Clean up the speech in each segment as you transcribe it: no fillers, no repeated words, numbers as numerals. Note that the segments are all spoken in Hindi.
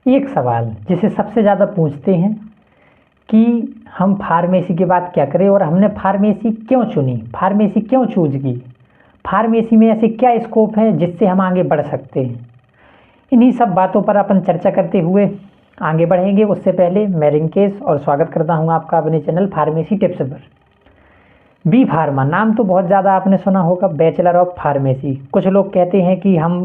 एक सवाल जिसे सबसे ज़्यादा पूछते हैं कि हम फार्मेसी के बाद क्या करें और हमने फार्मेसी क्यों चुनी, फार्मेसी क्यों चूज की, फार्मेसी में ऐसे क्या स्कोप है जिससे हम आगे बढ़ सकते हैं। इन्हीं सब बातों पर अपन चर्चा करते हुए आगे बढ़ेंगे। उससे पहले मैं रिंकेश और स्वागत करता हूं आपका अपने चैनल फार्मेसी टिप्स पर। बी फार्मा नाम तो बहुत ज़्यादा आपने सुना होगा, बैचलर ऑफ फार्मेसी। कुछ लोग कहते हैं कि हम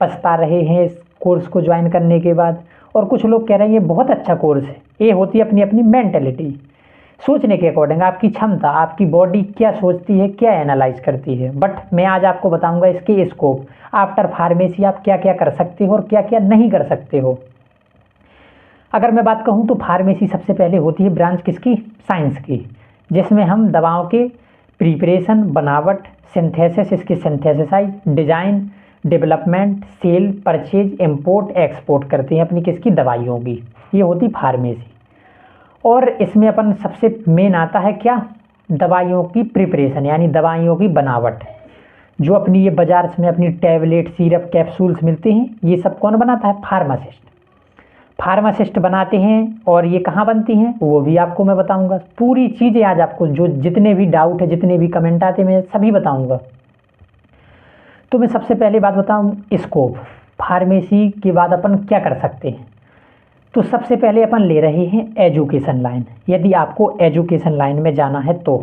पछता रहे हैं इस कोर्स को ज्वाइन करने के बाद, और कुछ लोग कह रहे हैं ये बहुत अच्छा कोर्स है। ये होती है अपनी अपनी मेंटेलिटी, सोचने के अकॉर्डिंग, आपकी क्षमता, आपकी बॉडी क्या सोचती है, क्या एनालाइज करती है। बट मैं आज आपको बताऊंगा इसके स्कोप, आफ्टर फार्मेसी आप क्या क्या कर सकते हो और क्या क्या नहीं कर सकते हो। अगर मैं बात कहूँ तो फार्मेसी सबसे पहले होती है ब्रांच किसकी, साइंस की, जिसमें हम दवाओं के प्रिपरेशन, बनावट, सिंथेसिस, इसकी synthesize, design, development, sale, purchase, import, export करते हैं अपनी किसकी, दवाइयों की। ये होती फार्मेसी। और इसमें अपन सबसे मेन आता है क्या, दवाइयों की प्रिपरेशन, यानी दवाइयों की बनावट। जो अपनी ये बाजार में अपनी टैबलेट, सिरप, कैप्सूल्स मिलते हैं, ये सब कौन बनाता है, फार्मासिस्ट। फार्मासिस्ट बनाते हैं। और ये कहाँ बनती हैं वो भी आपको मैं बताऊंगा। पूरी चीज़ें आज आपको, जो जितने भी डाउट है, जितने भी कमेंट आते हैं, मैं सभी बताऊंगा। तो मैं सबसे पहले बात बताऊं, स्कोप, फार्मेसी के बाद अपन क्या कर सकते हैं। तो सबसे पहले अपन ले रहे हैं एजुकेशन लाइन। यदि आपको एजुकेशन लाइन में जाना है तो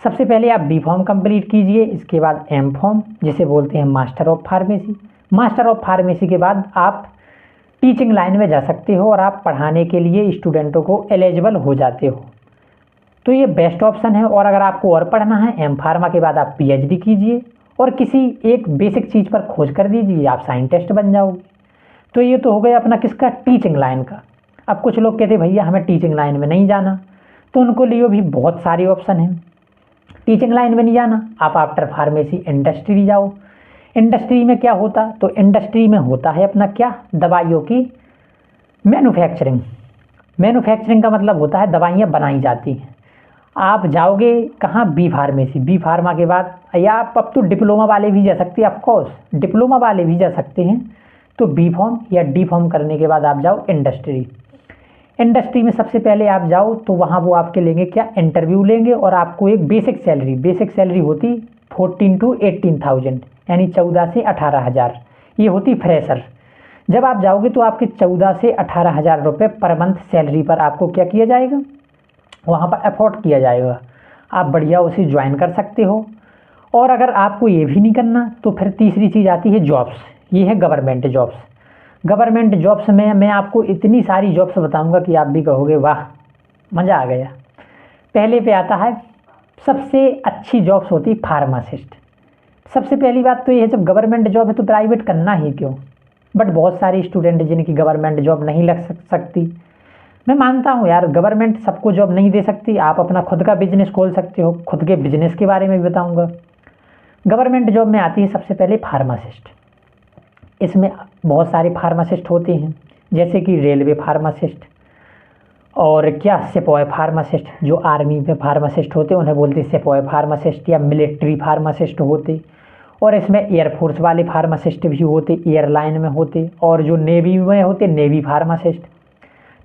सबसे पहले आप बी फॉर्म कंप्लीट कीजिए, इसके बाद एम फॉर्म, जिसे बोलते हैं master of pharmacy. Master of pharmacy के बाद आप टीचिंग लाइन में जा सकते हो और आप पढ़ाने के लिए स्टूडेंटों को एलिजिबल हो जाते हो। तो ये बेस्ट ऑप्शन है। और अगर आपको और पढ़ना है, एम फार्मा के बाद आप पीएचडी कीजिए और किसी एक बेसिक चीज़ पर खोज कर दीजिए, आप साइंटिस्ट बन जाओगे। तो ये तो हो गया अपना किसका, टीचिंग लाइन का। अब कुछ लोग कहते भैया हमें टीचिंग लाइन में नहीं जाना, तो उनको लिए भी बहुत सारी ऑप्शन हैं। टीचिंग लाइन में नहीं जाना, आप आफ्टर फार्मेसी इंडस्ट्री जाओ। इंडस्ट्री में क्या होता, तो इंडस्ट्री में होता है अपना क्या, दवाइयों की मैन्युफैक्चरिंग। मैन्युफैक्चरिंग का मतलब होता है दवाइयाँ बनाई जाती हैं। आप जाओगे कहाँ, बी फार्मेसी। बी फार्मा के बाद, या आप अब तो डिप्लोमा वाले भी जा सकते हैं, ऑफकोर्स डिप्लोमा वाले भी जा सकते हैं। तो बी फॉर्म या डी फॉर्म करने के बाद आप जाओ इंडस्ट्री। इंडस्ट्री में सबसे पहले आप जाओ तो वहाँ वो आपके लेंगे क्या, इंटरव्यू लेंगे और आपको एक बेसिक सैलरी होती 14 to 18,000, यानी 14 से 18,000, ये होती फ्रेशर। जब आप जाओगे तो आपके 14 से 18,000 रुपये पर मंथ सैलरी पर आपको क्या किया जाएगा, वहाँ पर अफोर्ड किया जाएगा। आप बढ़िया उसे ज्वाइन कर सकते हो। और अगर आपको ये भी नहीं करना तो फिर तीसरी चीज़ आती है जॉब्स। ये है गवर्नमेंट जॉब्स। गवर्नमेंट जॉब्स में मैं आपको इतनी सारी जॉब्स बताऊंगा कि आप भी कहोगे वाह मज़ा आ गया। पहले पे आता है, सबसे अच्छी जॉब्स होती फार्मासिस्ट। सबसे पहली बात तो ये है, जब गवर्नमेंट जॉब है तो प्राइवेट करना ही क्यों। बट बहुत सारे स्टूडेंट जिनकी गवर्नमेंट जॉब नहीं लग सकती, मैं मानता हूँ यार गवर्नमेंट सबको जॉब नहीं दे सकती। आप अपना खुद का बिजनेस खोल सकते हो, खुद के बिजनेस के बारे में भी बताऊँगा। गवर्नमेंट जॉब में आती है सबसे पहले फार्मासिस्ट। इसमें बहुत सारे फार्मासिस्ट होते हैं, जैसे कि रेलवे फार्मासिस्ट और क्या, सिपॉय फार्मासिस्ट। जो आर्मी में फार्मासिस्ट होते हैं उन्हें बोलते हैं सिपॉय फार्मासिस्ट या मिलिट्री फार्मासिस्ट होते। और इसमें एयरफोर्स वाले फार्मासिस्ट भी होते, एयरलाइन में होते, और जो नेवी में होते नेवी फार्मासिस्ट।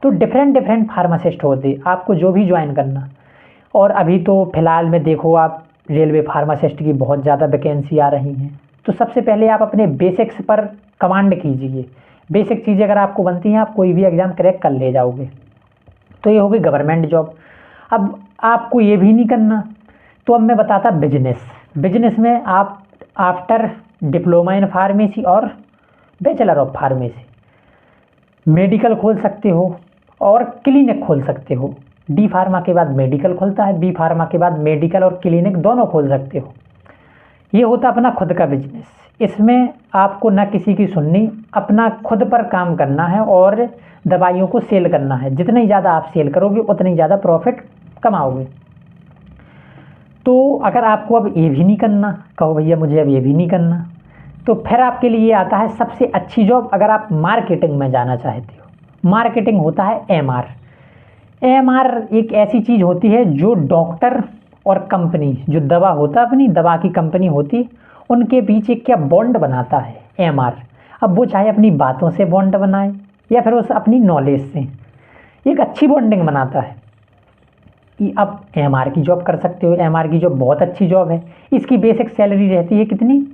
तो डिफरेंट फार्मासिस्ट होते, आपको जो भी ज्वाइन करना। और अभी तो फिलहाल में देखो आप, रेलवे फार्मासिस्ट की बहुत ज़्यादा वैकेंसी आ रही हैं। तो सबसे पहले आप अपने बेसिक्स पर कमांड कीजिए। बेसिक चीज़ें अगर आपको बनती हैं, आप कोई भी एग्ज़ाम क्रैक कर ले जाओगे। तो ये होगी गवर्नमेंट जॉब। अब आपको ये भी नहीं करना तो अब मैं बताता बिजनेस। बिजनेस में आप आफ्टर डिप्लोमा इन फार्मेसी और बैचलर ऑफ फार्मेसी मेडिकल खोल सकते हो और क्लिनिक खोल सकते हो। डी फार्मा के बाद मेडिकल खुलता है, बी फार्मा के बाद मेडिकल और क्लिनिक दोनों खोल सकते हो। ये होता अपना खुद का बिजनेस। इसमें आपको ना किसी की सुननी, अपना खुद पर काम करना है और दवाइयों को सेल करना है। जितनी ज़्यादा आप सेल करोगे उतनी ज़्यादा प्रॉफिट कमाओगे। तो अगर आपको अब ये भी नहीं करना, कहो भैया मुझे अब ये भी नहीं करना, तो फिर आपके लिए आता है सबसे अच्छी जॉब। अगर आप मार्केटिंग में जाना चाहते हो, मार्केटिंग होता है एमआर। एमआर एक ऐसी चीज़ होती है जो डॉक्टर और कंपनी, जो दवा होता है अपनी दवा की कंपनी होती, उनके बीच एक क्या बॉन्ड बनाता है एमआर। अब वो चाहे अपनी बातों से बॉन्ड बनाए या फिर उस अपनी नॉलेज से एक अच्छी बॉन्डिंग बनाता है कि अब एमआर की जॉब कर सकते हो। एमआर की जॉब बहुत अच्छी जॉब है। इसकी बेसिक सैलरी रहती है कितनी,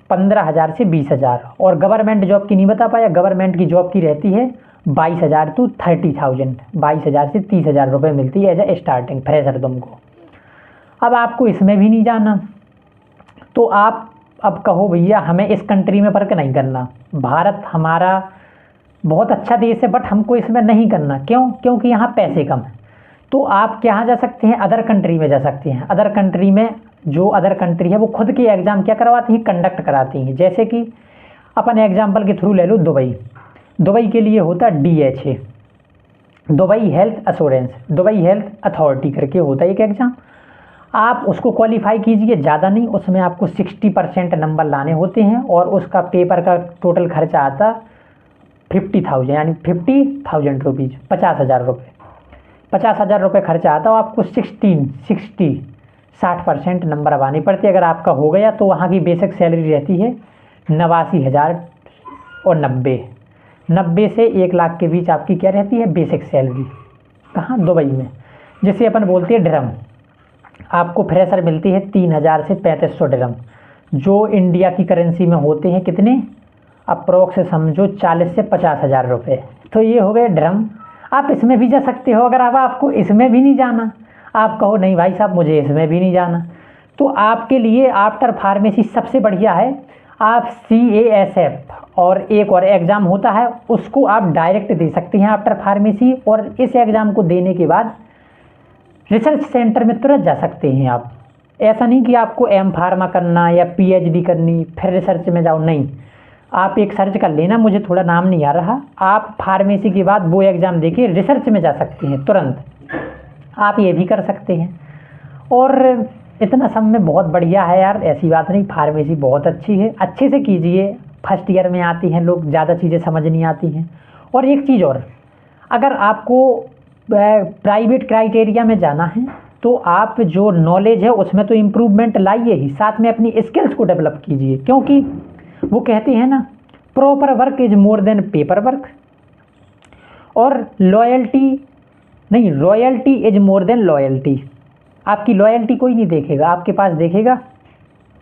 15,000 से 20,000। और गवर्नमेंट जॉब की नहीं बता पाया, गवर्नमेंट की जॉब की रहती है 22,000 टू 30,000, 22,000 से 30,000 रुपये मिलती है एज ए स्टार्टिंग फ्रेशर तुमको। अब आपको इसमें भी नहीं जाना तो आप अब कहो भैया हमें इस कंट्री में फ़र्क नहीं करना, भारत हमारा बहुत अच्छा देश है बट हमको इसमें नहीं करना। क्यों? क्योंकि यहाँ पैसे कम हैं। तो आप कहाँ जा सकते हैं, अदर कंट्री में जा सकते हैं। अदर कंट्री में जो अदर कंट्री है वो खुद के एग्ज़ाम क्या करवाती हैं, कंडक्ट कराती हैं। जैसे कि अपन एग्जाम्पल के थ्रू ले लो दुबई। दुबई के लिए होता है DHA, Dubai health assurance, Dubai health authority करके होता है एक एग्ज़ाम। आप उसको क्वालिफाई कीजिए, ज़्यादा नहीं, उसमें आपको 60% नंबर लाने होते हैं और उसका पेपर का टोटल खर्चा आता 50,000 यानी 50,000 रुपीज़, 50,000 रुपये, 50,000 रुपये खर्चा आता है। आपको 60% नंबर अब आने पड़ते। अगर आपका हो गया तो वहाँ की बेसिक सैलरी रहती है 89,000 और 90 से 1 लाख के बीच आपकी क्या रहती है बेसिक सैलरी। कहाँ? दुबई में। जिसे अपन बोलते हैं ड्रम। आपको फ्रेशर मिलती है 3,000 से 3,500 ड्रम, जो इंडिया की करेंसी में होते हैं कितने, अप्रोक्स समझो 40 से 50,000 रुपये। तो ये हो गए ड्रम। आप इसमें भी जा सकते हो। अगर अब आपको इसमें भी नहीं जाना, आप कहो नहीं भाई साहब मुझे इसमें भी नहीं जाना, तो आपके लिए आफ्टर फार्मेसी सबसे बढ़िया है आप CASF और एक और एग्ज़ाम होता है उसको आप डायरेक्ट दे सकते हैं आफ्टर फार्मेसी। और इस एग्ज़ाम को देने के बाद रिसर्च सेंटर में तुरंत जा सकते हैं आप। ऐसा नहीं कि आपको M.Pharma करना या PhD करनी फिर रिसर्च में जाओ, नहीं। आप एक सर्च कर लेना, मुझे थोड़ा नाम नहीं आ रहा, आप फार्मेसी के बाद वो एग्ज़ाम देके रिसर्च में जा सकते हैं तुरंत। आप ये भी कर सकते हैं। और इतना सब में बहुत बढ़िया है यार, ऐसी बात नहीं, फार्मेसी बहुत अच्छी है, अच्छे से कीजिए। फर्स्ट ईयर में आती हैं लोग, ज़्यादा चीज़ें समझ नहीं आती हैं। और एक चीज़ और, अगर आपको प्राइवेट क्राइटेरिया में जाना है तो आप जो नॉलेज है उसमें तो इम्प्रूवमेंट लाइए ही, साथ में अपनी स्किल्स को डेवलप कीजिए। क्योंकि वो कहते हैं ना, proper work is more than paper work, और royalty is more than loyalty. आपकी लॉयल्टी कोई नहीं देखेगा, आपके पास देखेगा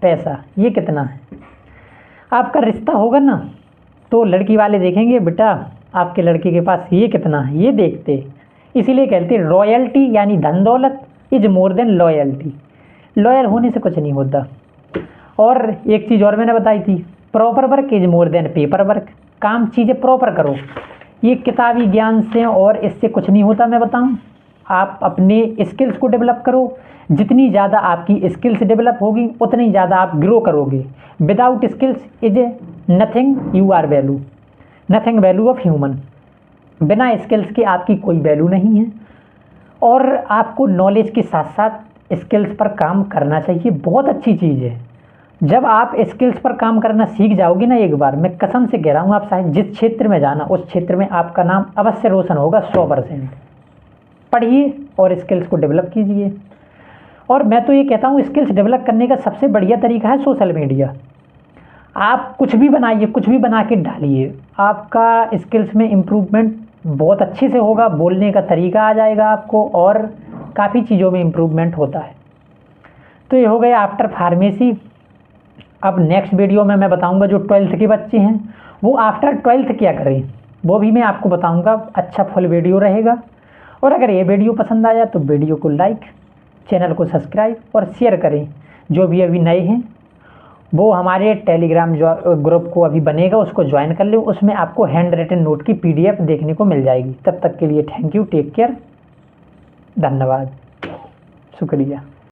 पैसा, ये कितना है। आपका रिश्ता होगा ना तो लड़की वाले देखेंगे बेटा आपके लड़के के पास ये कितना है, ये देखते। इसीलिए कहते हैं रॉयल्टी यानी धन दौलत is more than loyalty. Loyal होने से कुछ नहीं होता। और एक चीज़ और मैंने बताई थी, proper work is more than paper work. काम चीज़ें प्रॉपर करो, ये किताबी ज्ञान से और इससे कुछ नहीं होता। मैं बताऊं, आप अपने स्किल्स को डेवलप करो। जितनी ज़्यादा आपकी स्किल्स डेवलप होगी उतनी ज़्यादा आप ग्रो करोगे। Without skills is nothing you are value, nothing value of human. बिना स्किल्स के आपकी कोई वैल्यू नहीं है। और आपको नॉलेज के साथ साथ स्किल्स पर काम करना चाहिए, बहुत अच्छी चीज़ है। जब आप स्किल्स पर काम करना सीख जाओगे ना एक बार, मैं कसम से कह रहा हूँ, आप शायद जिस क्षेत्र में जाना उस क्षेत्र में आपका नाम अवश्य रोशन होगा 100%। पढ़िए और स्किल्स को डेवलप कीजिए। और मैं तो ये कहता हूँ स्किल्स डेवलप करने का सबसे बढ़िया तरीका है सोशल मीडिया। आप कुछ भी बनाइए, कुछ भी बना के डालिए, आपका स्किल्स में इम्प्रूवमेंट बहुत अच्छे से होगा। बोलने का तरीका आ जाएगा आपको और काफ़ी चीज़ों में इम्प्रूवमेंट होता है। तो ये हो गया आफ्टर फार्मेसी। अब नेक्स्ट वीडियो में मैं बताऊंगा जो 12th के बच्चे हैं वो आफ्टर 12th क्या करें, वो भी मैं आपको बताऊंगा। अच्छा फुल वीडियो रहेगा। और अगर ये वीडियो पसंद आया तो वीडियो को लाइक, चैनल को सब्सक्राइब और शेयर करें। जो भी अभी नए हैं वो हमारे टेलीग्राम ग्रुप को अभी बनेगा, उसको ज्वाइन कर लें। उसमें आपको हैंड रिटन नोट की PDF देखने को मिल जाएगी। तब तक के लिए थैंक यू, टेक केयर, धन्यवाद, शुक्रिया।